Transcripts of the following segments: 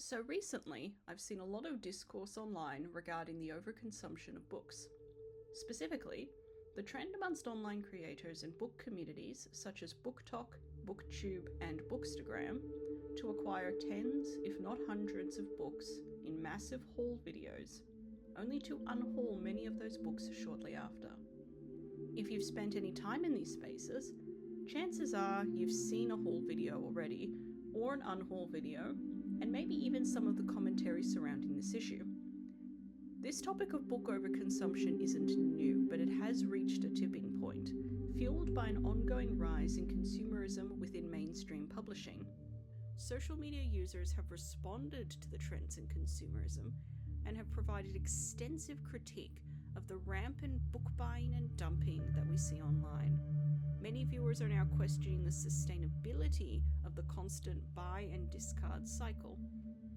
So recently, I've seen a lot of discourse online regarding the overconsumption of books. Specifically, the trend amongst online creators and book communities such as BookTok, BookTube, and Bookstagram to acquire tens, if not hundreds, of books in massive haul videos, only to unhaul many of those books shortly after. If you've spent any time in these spaces, chances are you've seen a haul video already, or an unhaul video, and maybe even some of the commentary surrounding this issue. This topic of book overconsumption isn't new, but it has reached a tipping point, fueled by an ongoing rise in consumerism within mainstream publishing. Social media users have responded to the trends in consumerism and have provided extensive critique of the rampant book buying and dumping that we see online. Many viewers are now questioning the sustainability of the constant buy and discard cycle.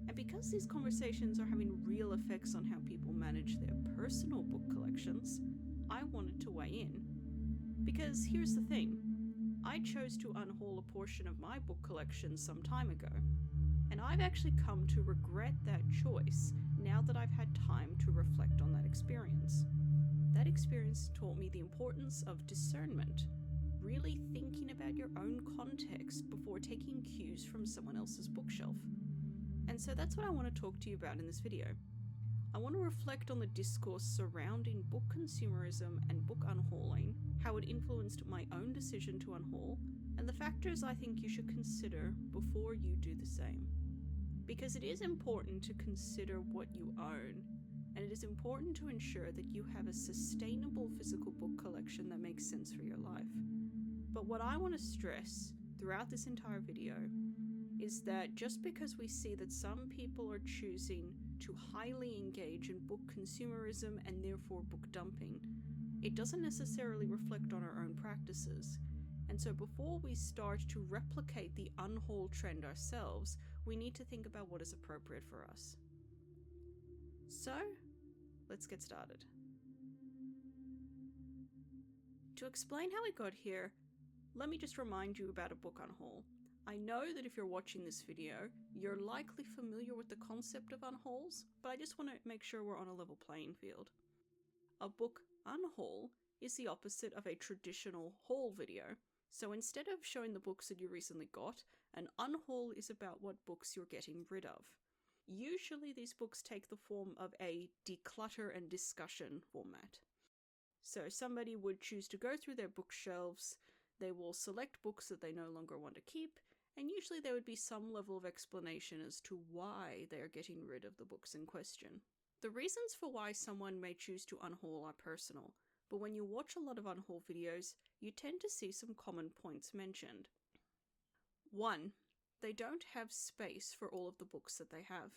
And because these conversations are having real effects on how people manage their personal book collections, I wanted to weigh in. Because here's the thing, I chose to unhaul a portion of my book collection some time ago, and I've actually come to regret that choice now that I've had time to reflect on that experience. That experience taught me the importance of discernment, really thinking about your own context before taking cues from someone else's bookshelf. And so that's what I want to talk to you about in this video. I want to reflect on the discourse surrounding book consumerism and book unhauling, how it influenced my own decision to unhaul, and the factors I think you should consider before you do the same. Because it is important to consider what you own, and it is important to ensure that you have a sustainable physical book collection that makes sense for your life. But what I want to stress throughout this entire video is that just because we see that some people are choosing to highly engage in book consumerism and therefore book dumping, it doesn't necessarily reflect on our own practices. And so before we start to replicate the unhaul trend ourselves, we need to think about what is appropriate for us. So, let's get started. To explain how we got here, let me just remind you about a book unhaul. I know that if you're watching this video, you're likely familiar with the concept of unhauls, but I just want to make sure we're on a level playing field. A book unhaul is the opposite of a traditional haul video. So instead of showing the books that you recently got, an unhaul is about what books you're getting rid of. Usually these books take the form of a declutter and discussion format. So somebody would choose to go through their bookshelves, they will select books that they no longer want to keep, and usually there would be some level of explanation as to why they are getting rid of the books in question. The reasons for why someone may choose to unhaul are personal, but when you watch a lot of unhaul videos, you tend to see some common points mentioned. 1. They don't have space for all of the books that they have.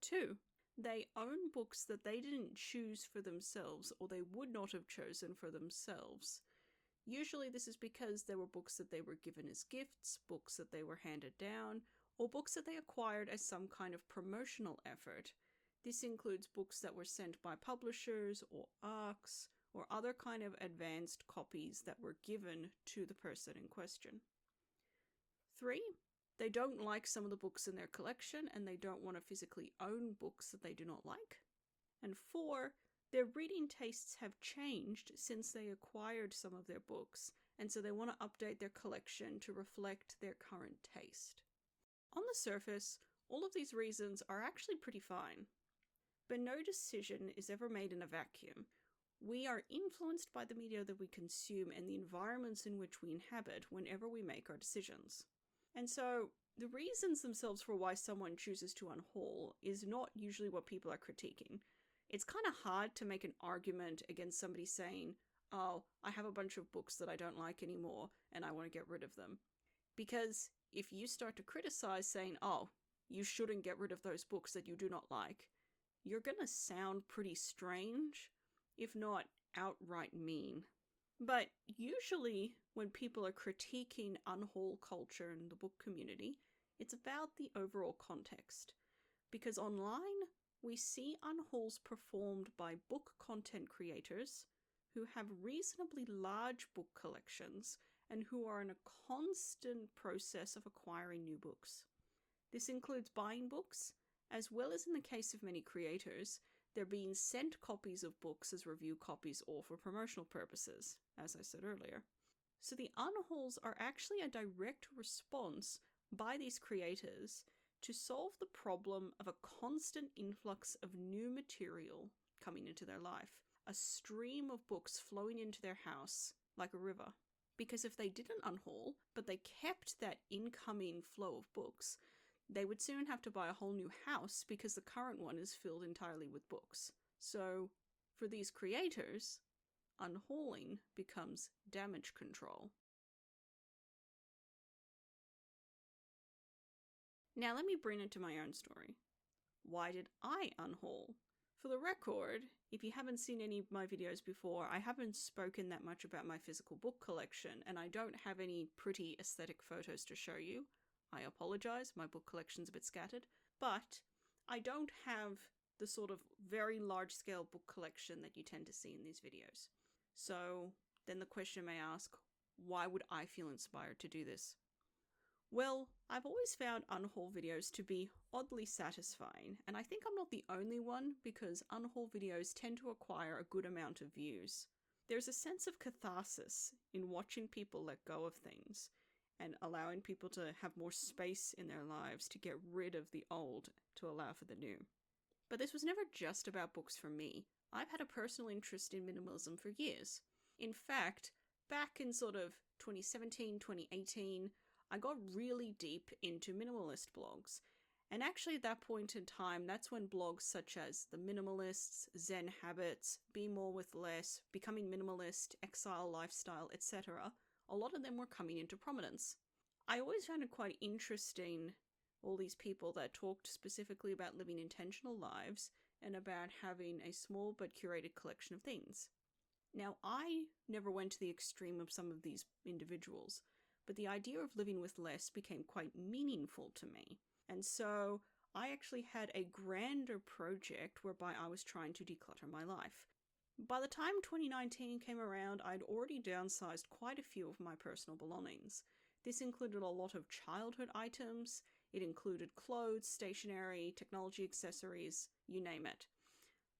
2. They own books that they didn't choose for themselves, or they would not have chosen for themselves. Usually this is because there were books that they were given as gifts, books that they were handed down, or books that they acquired as some kind of promotional effort. This includes books that were sent by publishers or ARCs, or other kind of advanced copies that were given to the person in question. 3. They don't like some of the books in their collection and they don't want to physically own books that they do not like. And 4. Their reading tastes have changed since they acquired some of their books, and so they want to update their collection to reflect their current taste. On the surface, all of these reasons are actually pretty fine. But no decision is ever made in a vacuum. We are influenced by the media that we consume and the environments in which we inhabit whenever we make our decisions. And so, the reasons themselves for why someone chooses to unhaul is not usually what people are critiquing. It's kind of hard to make an argument against somebody saying, oh, I have a bunch of books that I don't like anymore and I want to get rid of them. Because if you start to criticize saying, oh, you shouldn't get rid of those books that you do not like, you're going to sound pretty strange, if not outright mean. But usually when people are critiquing unhaul culture in the book community, it's about the overall context. Because online, we see unhauls performed by book content creators who have reasonably large book collections and who are in a constant process of acquiring new books. This includes buying books, as well as in the case of many creators, they're being sent copies of books as review copies or for promotional purposes, as I said earlier. So the unhauls are actually a direct response by these creators to solve the problem of a constant influx of new material coming into their life, a stream of books flowing into their house like a river. Because if they didn't unhaul, but they kept that incoming flow of books, they would soon have to buy a whole new house because the current one is filled entirely with books. So, for these creators, unhauling becomes damage control. Now let me bring it to my own story. Why did I unhaul? For the record, if you haven't seen any of my videos before, I haven't spoken that much about my physical book collection, and I don't have any pretty aesthetic photos to show you. I apologize, my book collection's a bit scattered, but I don't have the sort of very large-scale book collection that you tend to see in these videos. So then the question may ask, why would I feel inspired to do this? Well, I've always found unhaul videos to be oddly satisfying, and I think I'm not the only one because unhaul videos tend to acquire a good amount of views. There's a sense of catharsis in watching people let go of things and allowing people to have more space in their lives to get rid of the old to allow for the new. But this was never just about books for me. I've had a personal interest in minimalism for years. In fact, back in sort of 2017, 2018, I got really deep into minimalist blogs. And actually at that point in time, that's when blogs such as The Minimalists, Zen Habits, Be More with Less, Becoming Minimalist, Exile Lifestyle, etc., a lot of them were coming into prominence. I always found it quite interesting, all these people that talked specifically about living intentional lives and about having a small but curated collection of things. Now, I never went to the extreme of some of these individuals, but the idea of living with less became quite meaningful to me. And so I actually had a grander project whereby I was trying to declutter my life. By the time 2019 came around, I'd already downsized quite a few of my personal belongings. This included a lot of childhood items, it included clothes, stationery, technology accessories, you name it.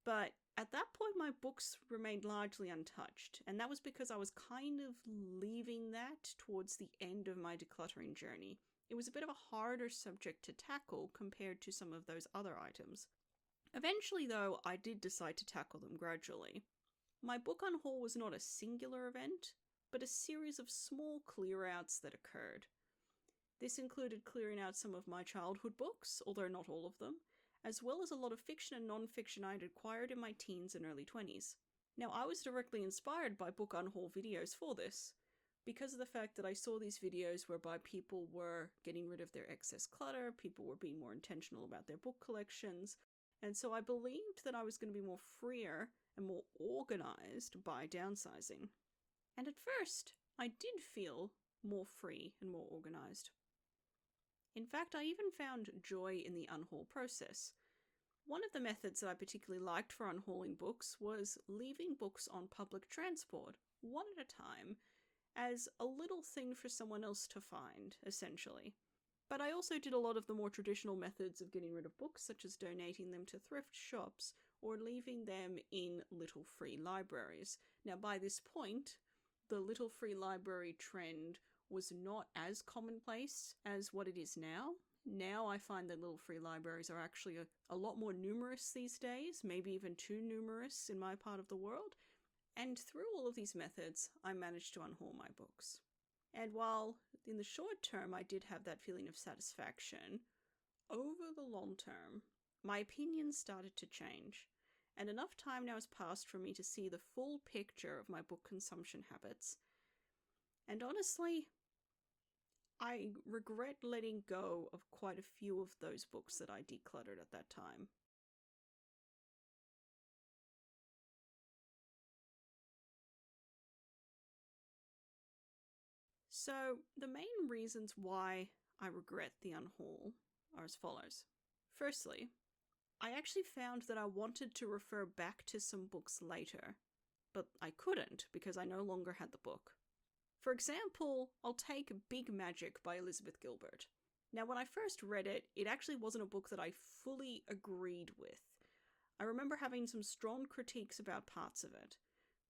But at that point, my books remained largely untouched, and that was because I was kind of leaving that towards the end of my decluttering journey. It was a bit of a harder subject to tackle compared to some of those other items. Eventually, though, I did decide to tackle them gradually. My book unhaul was not a singular event, but a series of small clear-outs that occurred. This included clearing out some of my childhood books, although not all of them, as well as a lot of fiction and non-fiction I'd acquired in my teens and early 20s. Now, I was directly inspired by book unhaul videos for this, because of the fact that I saw these videos whereby people were getting rid of their excess clutter, people were being more intentional about their book collections, and so I believed that I was going to be more freer and more organized by downsizing. And at first, I did feel more free and more organized. In fact, I even found joy in the unhaul process. One of the methods that I particularly liked for unhauling books was leaving books on public transport, one at a time, as a little thing for someone else to find, essentially. But I also did a lot of the more traditional methods of getting rid of books, such as donating them to thrift shops or leaving them in little free libraries. Now, by this point, the little free library trend was not as commonplace as what it is now. Now I find that little free libraries are actually a lot more numerous these days, maybe even too numerous in my part of the world. And through all of these methods, I managed to unhaul my books. And while in the short term I did have that feeling of satisfaction, over the long term, my opinions started to change. And enough time now has passed for me to see the full picture of my book consumption habits. And honestly, I regret letting go of quite a few of those books that I decluttered at that time. So, the main reasons why I regret the unhaul are as follows. Firstly, I actually found that I wanted to refer back to some books later, but I couldn't because I no longer had the book. For example, I'll take Big Magic by Elizabeth Gilbert. Now, when I first read it, it actually wasn't a book that I fully agreed with. I remember having some strong critiques about parts of it,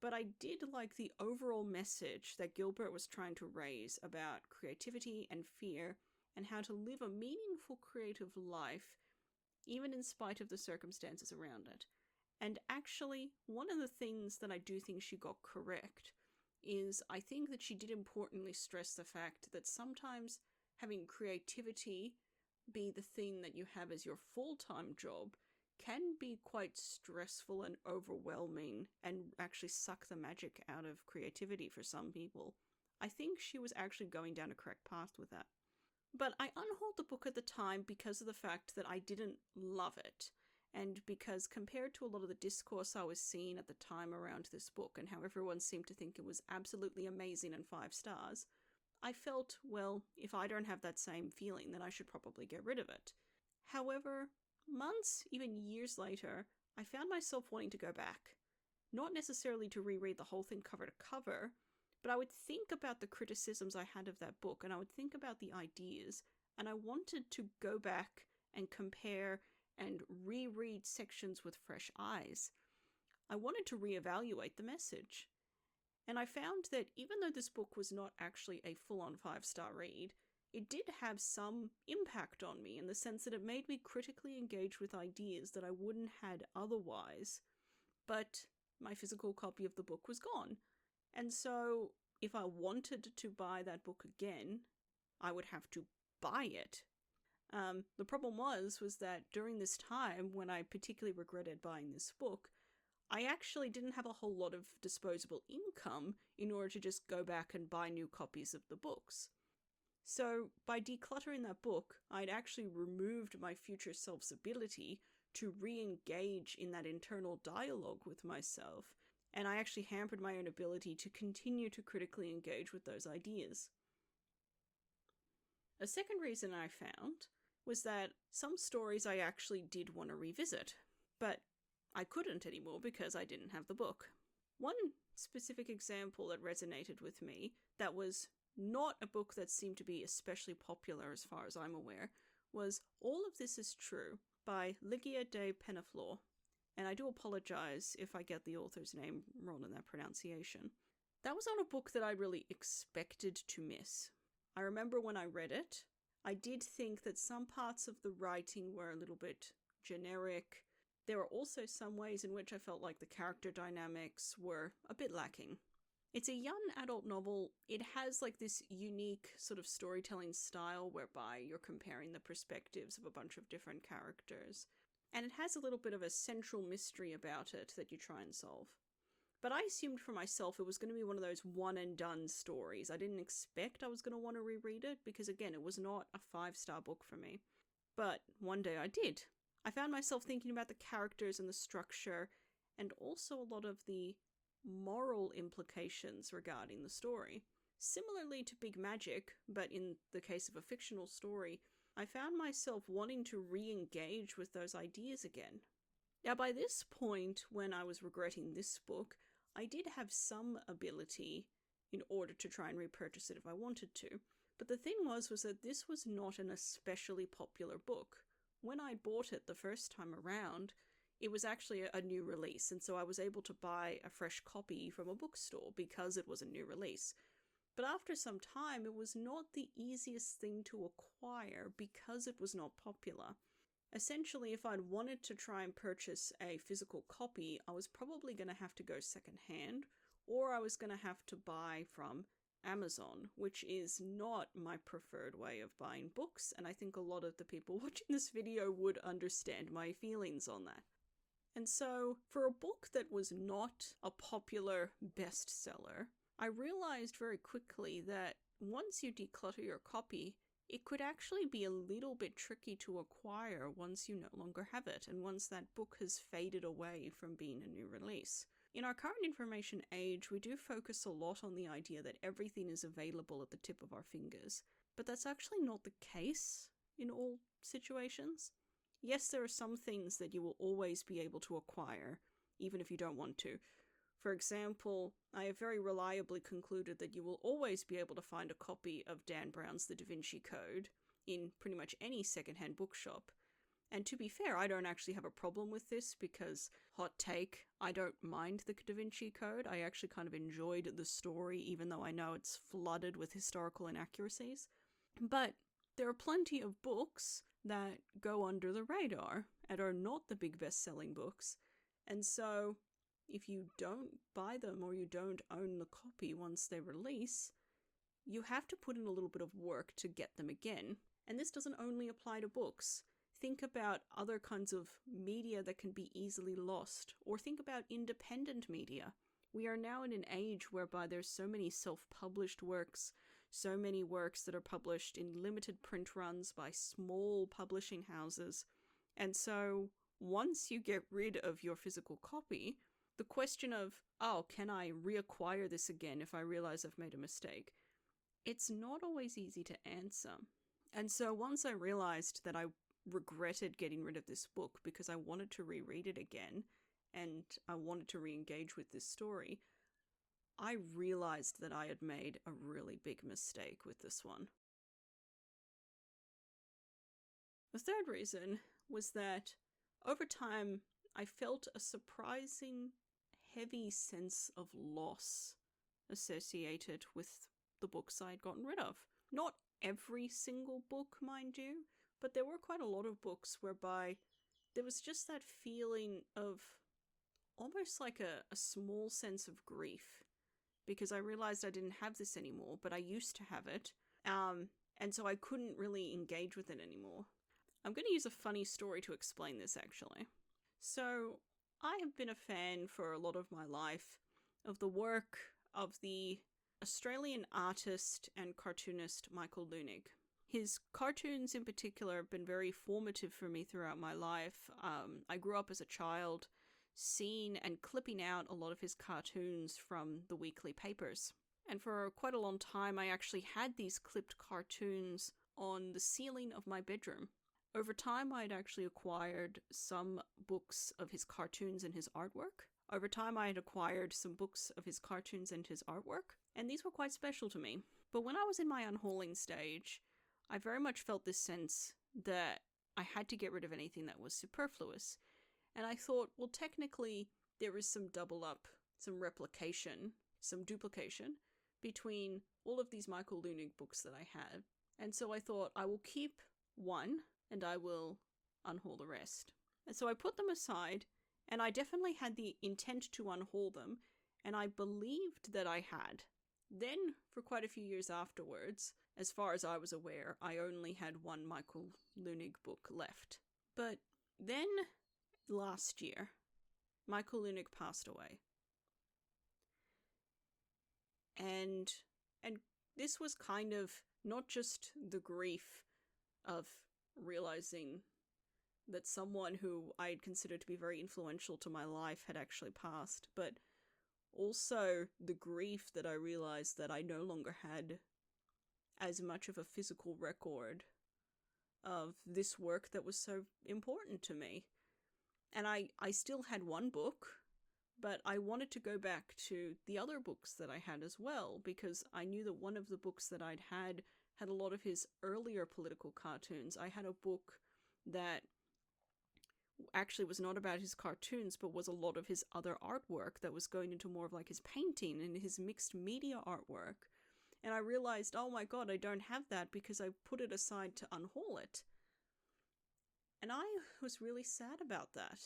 but I did like the overall message that Gilbert was trying to raise about creativity and fear and how to live a meaningful creative life, even in spite of the circumstances around it. And actually, one of the things that I do think she got correct is I think that she did importantly stress the fact that sometimes having creativity be the thing that you have as your full-time job can be quite stressful and overwhelming and actually suck the magic out of creativity for some people. I think she was actually going down a correct path with that. But I unhauled the book at the time because of the fact that I didn't love it, and because compared to a lot of the discourse I was seeing at the time around this book and how everyone seemed to think it was absolutely amazing and 5 stars, I felt, well, if I don't have that same feeling, then I should probably get rid of it. However, months, even years later, I found myself wanting to go back. Not necessarily to reread the whole thing cover to cover, but I would think about the criticisms I had of that book, and I would think about the ideas, and I wanted to go back and compare and reread sections with fresh eyes. I wanted to reevaluate the message. And I found that even though this book was not actually a full-on 5-star read, it did have some impact on me in the sense that it made me critically engage with ideas that I wouldn't had otherwise. But my physical copy of the book was gone. And so if I wanted to buy that book again, I would have to buy it. The problem was that during this time, when I particularly regretted buying this book, I actually didn't have a whole lot of disposable income in order to just go back and buy new copies of the books. So by decluttering that book, I'd actually removed my future self's ability to re-engage in that internal dialogue with myself, and I actually hampered my own ability to continue to critically engage with those ideas. A second reason I found was that some stories I actually did want to revisit, but I couldn't anymore because I didn't have the book. One specific example that resonated with me that was not a book that seemed to be especially popular as far as I'm aware was All of This Is True by Ligia de Penaflor. And I do apologize if I get the author's name wrong in that pronunciation. That was not a book that I really expected to miss. I remember when I read it, I did think that some parts of the writing were a little bit generic. There were also some ways in which I felt like the character dynamics were a bit lacking. It's a young adult novel. It has like this unique sort of storytelling style whereby you're comparing the perspectives of a bunch of different characters. And it has a little bit of a central mystery about it that you try and solve. But I assumed for myself it was going to be one of those one-and-done stories. I didn't expect I was going to want to reread it because, again, it was not a 5-star book for me. But one day I did. I found myself thinking about the characters and the structure, and also a lot of the moral implications regarding the story. Similarly to Big Magic, but in the case of a fictional story, I found myself wanting to re-engage with those ideas again. Now, by this point, when I was regretting this book, I did have some ability in order to try and repurchase it if I wanted to. But the thing was that this was not an especially popular book. When I bought it the first time around, it was actually a new release, and so I was able to buy a fresh copy from a bookstore because it was a new release. But after some time, it was not the easiest thing to acquire because it was not popular. Essentially, if I'd wanted to try and purchase a physical copy, I was probably going to have to go secondhand, or I was going to have to buy from Amazon, which is not my preferred way of buying books, and I think a lot of the people watching this video would understand my feelings on that. And so, for a book that was not a popular bestseller, I realized very quickly that once you declutter your copy, it could actually be a little bit tricky to acquire once you no longer have it, and once that book has faded away from being a new release. In our current information age, we do focus a lot on the idea that everything is available at the tip of our fingers, but that's actually not the case in all situations. Yes, there are some things that you will always be able to acquire, even if you don't want to. For example, I have very reliably concluded that you will always be able to find a copy of Dan Brown's The Da Vinci Code, in pretty much any secondhand bookshop. And to be fair, I don't actually have a problem with this because, hot take, I don't mind the Da Vinci Code. I actually kind of enjoyed the story, even though I know it's flooded with historical inaccuracies. But there are plenty of books that go under the radar and are not the big best-selling books. And so, if you don't buy them or you don't own the copy once they release, you have to put in a little bit of work to get them again. And this doesn't only apply to books. Think about other kinds of media that can be easily lost, or think about independent media. We are now in an age whereby there's so many self-published works, so many works that are published in limited print runs by small publishing houses. And so once you get rid of your physical copy, the question of, oh, can I reacquire this again if I realize I've made a mistake? It's not always easy to answer. And so once I realized that I regretted getting rid of this book because I wanted to reread it again and I wanted to re-engage with this story, I realized that I had made a really big mistake with this one. The third reason was that over time I felt a surprising heavy sense of loss associated with the books I had gotten rid of. Not every single book, mind you, but there were quite a lot of books whereby there was just that feeling of almost like a small sense of grief, because I realized I didn't have this anymore, but I used to have it, and so I couldn't really engage with it anymore. I'm going to use a funny story to explain this, actually. So, I have been a fan for a lot of my life of the work of the Australian artist and cartoonist Michael Leunig. His cartoons in particular have been very formative for me throughout my life. I grew up as a child seeing and clipping out a lot of his cartoons from the weekly papers. And for quite a long time, I actually had these clipped cartoons on the ceiling of my bedroom. Over time, I'd actually acquired some books of his cartoons and his artwork. Over time, I had acquired some books of his cartoons and his artwork, and these were quite special to me. But when I was in my unhauling stage, I very much felt this sense that I had to get rid of anything that was superfluous. And I thought, well, technically, there is some double up, some replication, some duplication between all of these Michael Leunig books that I had. And so I thought, I will keep one and I will unhaul the rest. And so I put them aside, and I definitely had the intent to unhaul them, and I believed that I had. Then, for quite a few years afterwards, as far as I was aware, I only had one Michael Leunig book left. But then, last year, Michael Leunig passed away. And this was kind of not just the grief of realizing that someone who I had considered to be very influential to my life had actually passed, but also the grief that I realized that I no longer had as much of a physical record of this work that was so important to me. And I still had one book, but I wanted to go back to the other books that I had as well, because I knew that one of the books that I'd had a lot of his earlier political cartoons. I had a book that actually was not about his cartoons, but was a lot of his other artwork that was going into more of like his painting and his mixed media artwork. And I realized, oh my god, I don't have that because I put it aside to unhaul it. And I was really sad about that.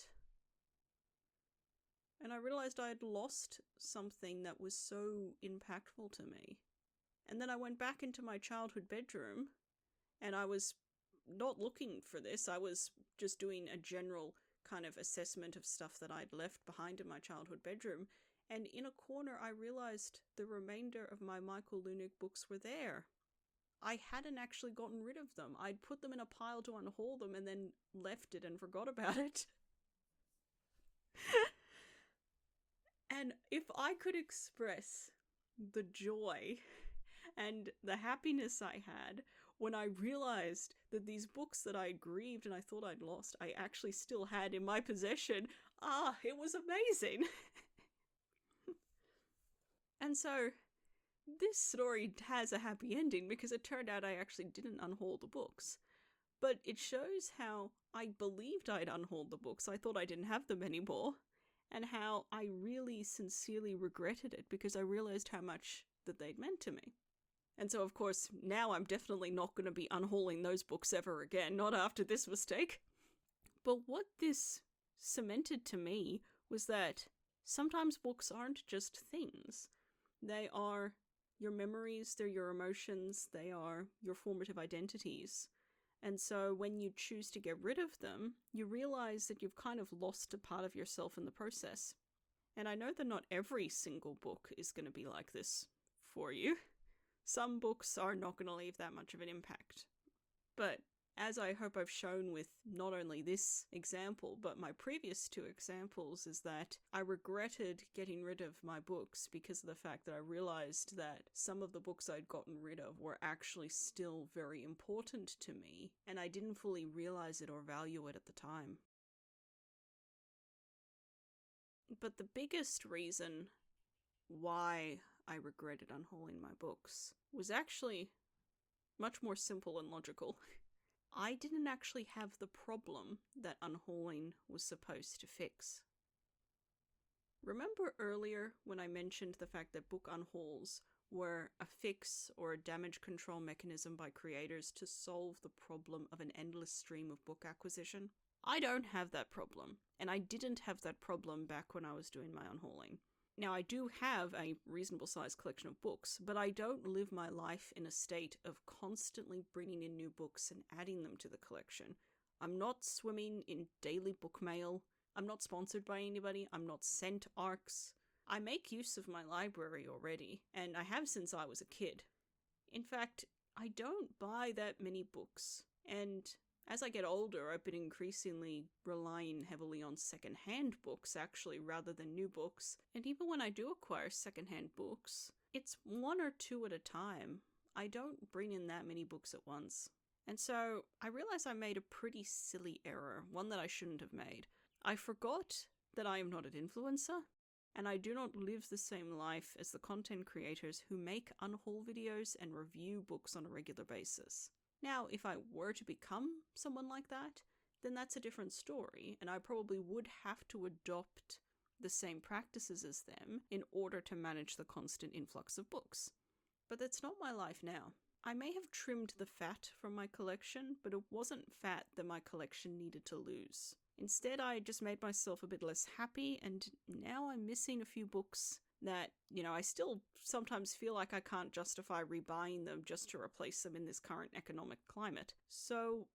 And I realized I had lost something that was so impactful to me. And then I went back into my childhood bedroom, and I was not looking for this. I was just doing a general kind of assessment of stuff that I'd left behind in my childhood bedroom. And in a corner, I realized the remainder of my Michael Leunig books were there. I hadn't actually gotten rid of them. I'd put them in a pile to unhaul them and then left it and forgot about it. And if I could express the joy and the happiness I had when I realized that these books that I grieved and I thought I'd lost, I actually still had in my possession, it was amazing. And so this story has a happy ending because it turned out I actually didn't unhaul the books. But it shows how I believed I'd unhauled the books. I thought I didn't have them anymore. And how I really sincerely regretted it because I realized how much that they'd meant to me. And so, of course, now I'm definitely not going to be unhauling those books ever again, not after this mistake. But what this cemented to me was that sometimes books aren't just things. They are your memories, they're your emotions, they are your formative identities. And so when you choose to get rid of them, you realize that you've kind of lost a part of yourself in the process. And I know that not every single book is going to be like this for you. Some books are not going to leave that much of an impact. But as I hope I've shown with not only this example, but my previous two examples, is that I regretted getting rid of my books because of the fact that I realized that some of the books I'd gotten rid of were actually still very important to me, and I didn't fully realize it or value it at the time. But the biggest reason why I regretted unhauling my books was actually much more simple and logical. I didn't actually have the problem that unhauling was supposed to fix. Remember earlier when I mentioned the fact that book unhauls were a fix or a damage control mechanism by creators to solve the problem of an endless stream of book acquisition? I don't have that problem, and I didn't have that problem back when I was doing my unhauling. Now, I do have a reasonable sized collection of books, but I don't live my life in a state of constantly bringing in new books and adding them to the collection. I'm not swimming in daily book mail. I'm not sponsored by anybody. I'm not sent ARCs. I make use of my library already, and I have since I was a kid. In fact, I don't buy that many books, and as I get older, I've been increasingly relying heavily on second-hand books, actually, rather than new books. And even when I do acquire second-hand books, it's one or two at a time. I don't bring in that many books at once. And so I realized I made a pretty silly error, one that I shouldn't have made. I forgot that I am not an influencer, and I do not live the same life as the content creators who make unhaul videos and review books on a regular basis. Now, if I were to become someone like that, then that's a different story, and I probably would have to adopt the same practices as them in order to manage the constant influx of books. But that's not my life now. I may have trimmed the fat from my collection, but it wasn't fat that my collection needed to lose. Instead, I just made myself a bit less happy, and now I'm missing a few books that, I still sometimes feel like I can't justify rebuying them just to replace them in this current economic climate. So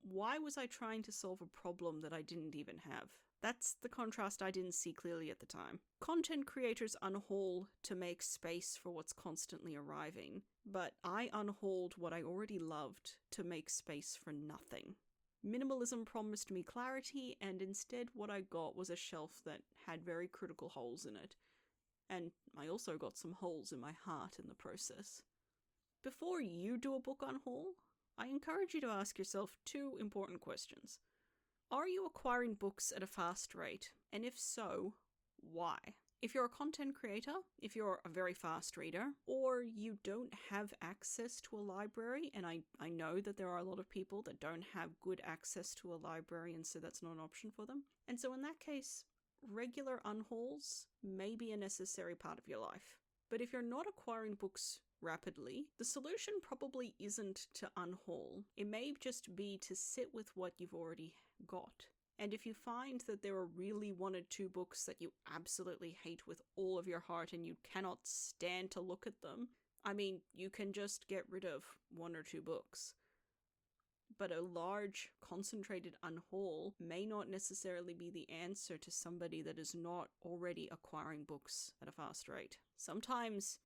why was I trying to solve a problem that I didn't even have? That's the contrast I didn't see clearly at the time. Content creators unhaul to make space for what's constantly arriving, but I unhauled what I already loved to make space for nothing. Minimalism promised me clarity, and instead what I got was a shelf that had very critical holes in it. And I also got some holes in my heart in the process. Before you do a book unhaul, I encourage you to ask yourself two important questions. Are you acquiring books at a fast rate? And if so, why? If you're a content creator, if you're a very fast reader, or you don't have access to a library, and I know that there are a lot of people that don't have good access to a library, and so that's not an option for them. And so in that case, regular unhauls may be a necessary part of your life. But if you're not acquiring books rapidly, the solution probably isn't to unhaul. It may just be to sit with what you've already got. And if you find that there are really one or two books that you absolutely hate with all of your heart and you cannot stand to look at them, you can just get rid of one or two books. But a large, concentrated unhaul may not necessarily be the answer to somebody that is not already acquiring books at a fast rate. Sometimes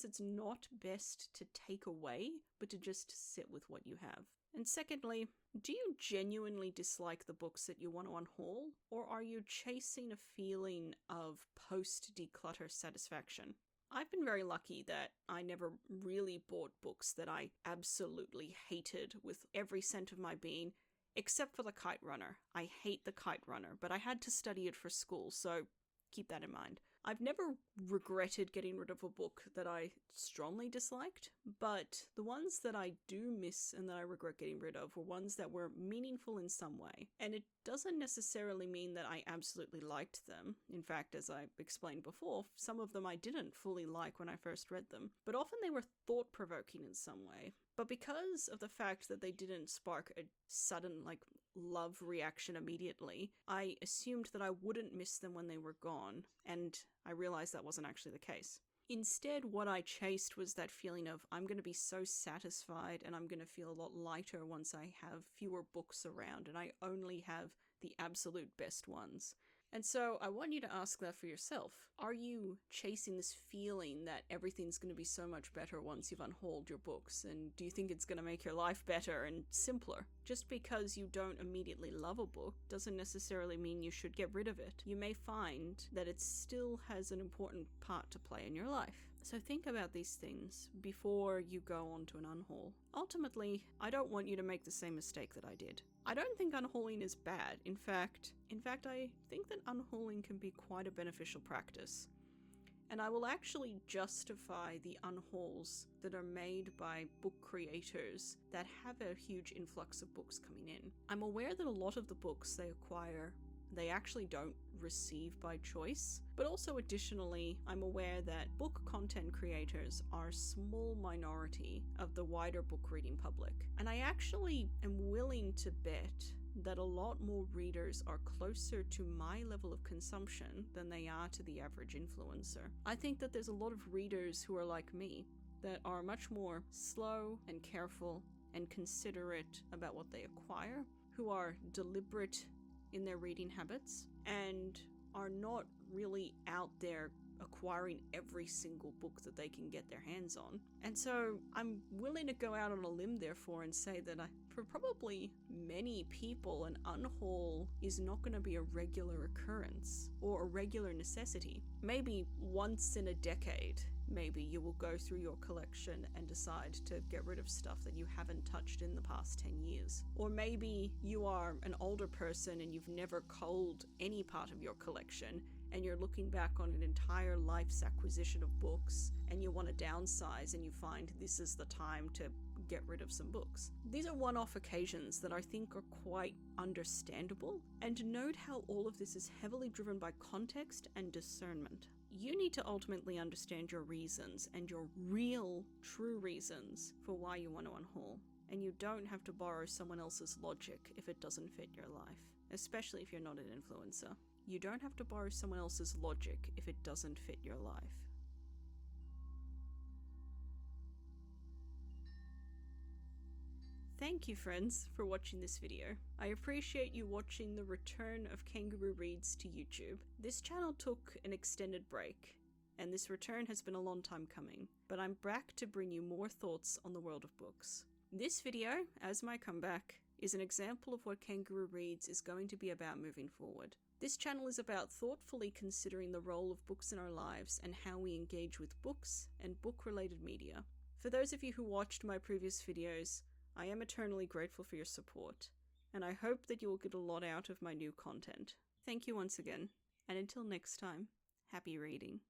it's not best to take away, but to just sit with what you have. And secondly, do you genuinely dislike the books that you want to unhaul, or are you chasing a feeling of post-declutter satisfaction? I've been very lucky that I never really bought books that I absolutely hated with every cent of my being, except for The Kite Runner. I hate The Kite Runner, but I had to study it for school, so keep that in mind. I've never regretted getting rid of a book that I strongly disliked, but the ones that I do miss and that I regret getting rid of were ones that were meaningful in some way. And it doesn't necessarily mean that I absolutely liked them. In fact, as I explained before, some of them I didn't fully like when I first read them, but often they were thought-provoking in some way. But because of the fact that they didn't spark a sudden, love reaction immediately, I assumed that I wouldn't miss them when they were gone, and I realized that wasn't actually the case. Instead, what I chased was that feeling of, I'm going to be so satisfied and I'm going to feel a lot lighter once I have fewer books around and I only have the absolute best ones. And so I want you to ask that for yourself. Are you chasing this feeling that everything's going to be so much better once you've unhauled your books? And do you think it's going to make your life better and simpler? Just because you don't immediately love a book doesn't necessarily mean you should get rid of it. You may find that it still has an important part to play in your life. So think about these things before you go on to an unhaul. Ultimately, I don't want you to make the same mistake that I did. I don't think unhauling is bad. In fact, I think that unhauling can be quite a beneficial practice. And I will actually justify the unhauls that are made by book creators that have a huge influx of books coming in. I'm aware that a lot of the books they acquire, they actually don't receive by choice, but also additionally, I'm aware that book content creators are a small minority of the wider book reading public. And I actually am willing to bet that a lot more readers are closer to my level of consumption than they are to the average influencer. I think that there's a lot of readers who are like me, that are much more slow and careful and considerate about what they acquire, who are deliberate in their reading habits, and are not really out there acquiring every single book that they can get their hands on. And so I'm willing to go out on a limb therefore and say that for probably many people, an unhaul is not going to be a regular occurrence or a regular necessity. Maybe once in a decade, maybe you will go through your collection and decide to get rid of stuff that you haven't touched in the past 10 years. Or maybe you are an older person and you've never culled any part of your collection and you're looking back on an entire life's acquisition of books and you want to downsize and you find this is the time to get rid of some books. These are one-off occasions that I think are quite understandable, and note how all of this is heavily driven by context and discernment. You need to ultimately understand your reasons and your real, true reasons for why you want to unhaul, and you don't have to borrow someone else's logic if it doesn't fit your life, especially if you're not an influencer. You don't have to borrow someone else's logic if it doesn't fit your life. Thank you, friends, for watching this video. I appreciate you watching the return of Kangaroo Reads to YouTube. This channel took an extended break, and this return has been a long time coming, but I'm back to bring you more thoughts on the world of books. This video, as my comeback, is an example of what Kangaroo Reads is going to be about moving forward. This channel is about thoughtfully considering the role of books in our lives and how we engage with books and book-related media. For those of you who watched my previous videos, I am eternally grateful for your support, and I hope that you will get a lot out of my new content. Thank you once again, and until next time, happy reading.